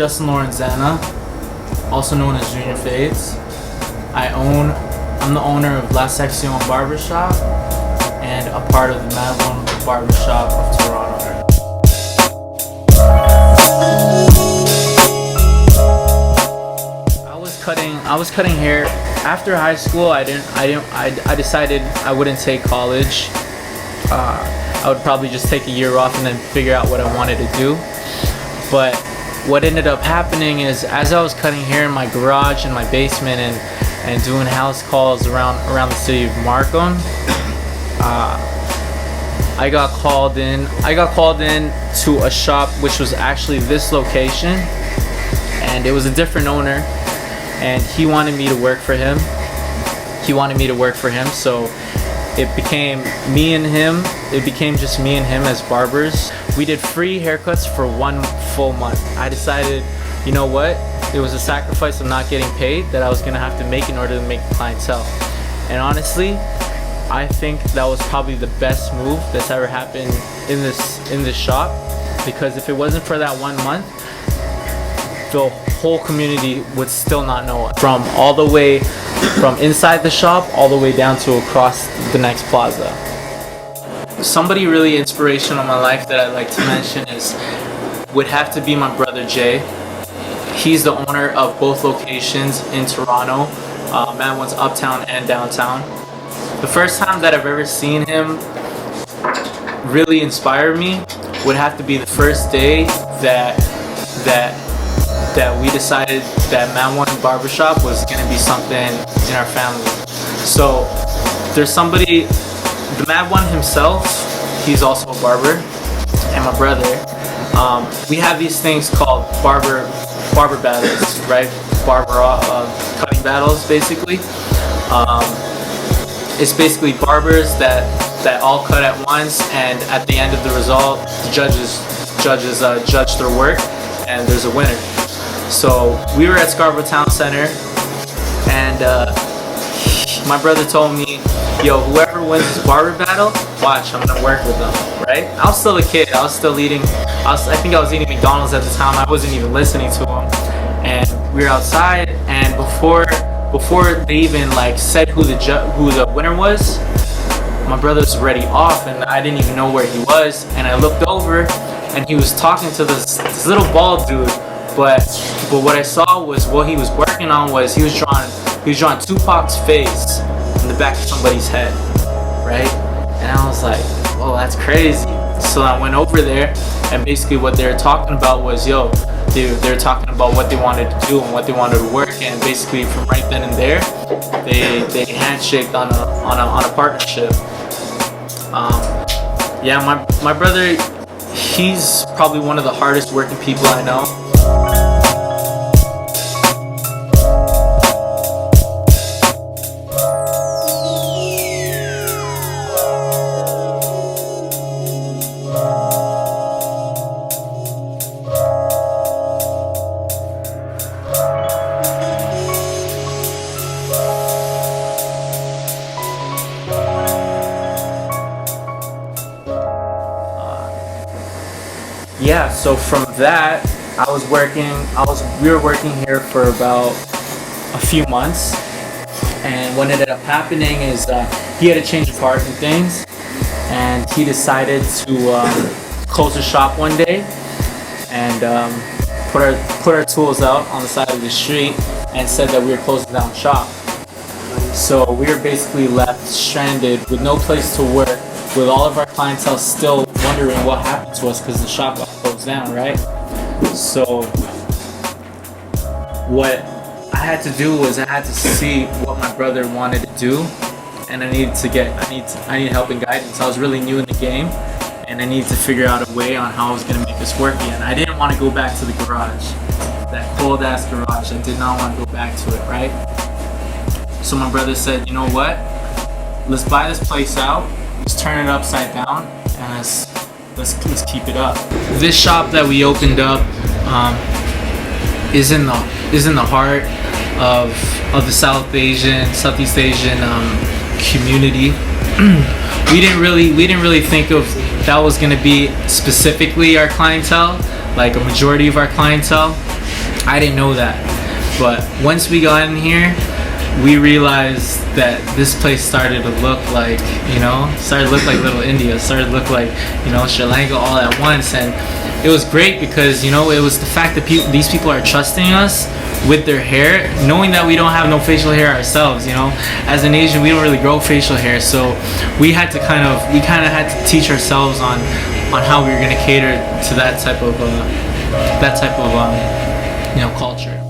Justin Lorenzana, also known as Junior Fades. I'm the owner of La Section Barbershop and a part of the Mad One Barbershop of Toronto. I was cutting hair after high school. I decided I wouldn't take college. I would probably just take a year off and then figure out what I wanted to do. But what ended up happening is, as I was cutting hair in my garage in my basement and doing house calls around the city of Markham, I got called in to a shop which was actually this location, and it was a different owner, and he wanted me to work for him. So it became me and him. It became just me and him as barbers. We did free haircuts for 1 full month. I decided, you know what? It was a sacrifice of not getting paid that I was gonna have to make in order to make clientele. And honestly, I think that was probably the best move that's ever happened in this shop, because if it wasn't for that 1 month, the whole community would still not know it. From inside the shop all the way down to across the next plaza. Somebody really inspirational in my life that I'd like to mention would have to be my brother Jay. He's the owner of both locations in Toronto. Mad One's uptown and downtown. The first time that I've ever seen him really inspire me would have to be the first day that we decided that Mad One Barbershop was going to be something in our family. So there's somebody, the Mad One himself, he's also a barber, and my brother. We have these things called barber battles, right? Cutting battles, basically. It's basically barbers that all cut at once, and at the end of the result, the judges judge their work, and there's a winner. So we were at Scarborough Town Center, and my brother told me, yo, whoever wins this barber battle, watch, I'm gonna work with them, right? I was still a kid. I think I was eating McDonald's at the time. I wasn't even listening to him. And we were outside, and before they even said who the winner was, my brother was already off, and I didn't even know where he was. And I looked over, and he was talking to this little bald dude. But what I saw was what he was working on was he was drawing Tupac's face in the back of somebody's head, right? And I was like, whoa, that's crazy. So I went over there, and basically what they were talking about was, they were talking about what they wanted to do and what they wanted to work, and basically from right then and there, they handshaked on a partnership. My brother, he's probably one of the hardest working people I know. So from that, we were working here for about a few months, and what ended up happening is he had a change of heart and things, and he decided to close the shop one day and put our tools out on the side of the street and said that we were closing down shop. So we were basically left stranded with no place to work, with all of our clientele still wondering what happened to us because the shop got closed down, right? So what I had to do was I had to see what my brother wanted to do, and I need help and guidance. I was really new in the game, and I needed to figure out a way on how I was going to make this work again. I didn't want to go back to the garage, that cold ass garage. I did not want to go back to it, right? So my brother said, you know what? Let's buy this place out. Let's turn it upside down, and let's keep it up. This shop that we opened up is in the heart of the Southeast Asian community. we didn't really think of that was going to be specifically our clientele, like a majority of our clientele. I didn't know that. But once we got in here, we realized that this place started to look like, started to look like Little India, started to look like, Sri Lanka all at once. And it was great because, it was the fact that these people are trusting us with their hair, knowing that we don't have no facial hair ourselves. As an Asian, we don't really grow facial hair, so we had to kind of had to teach ourselves on how we were going to cater to that type of culture.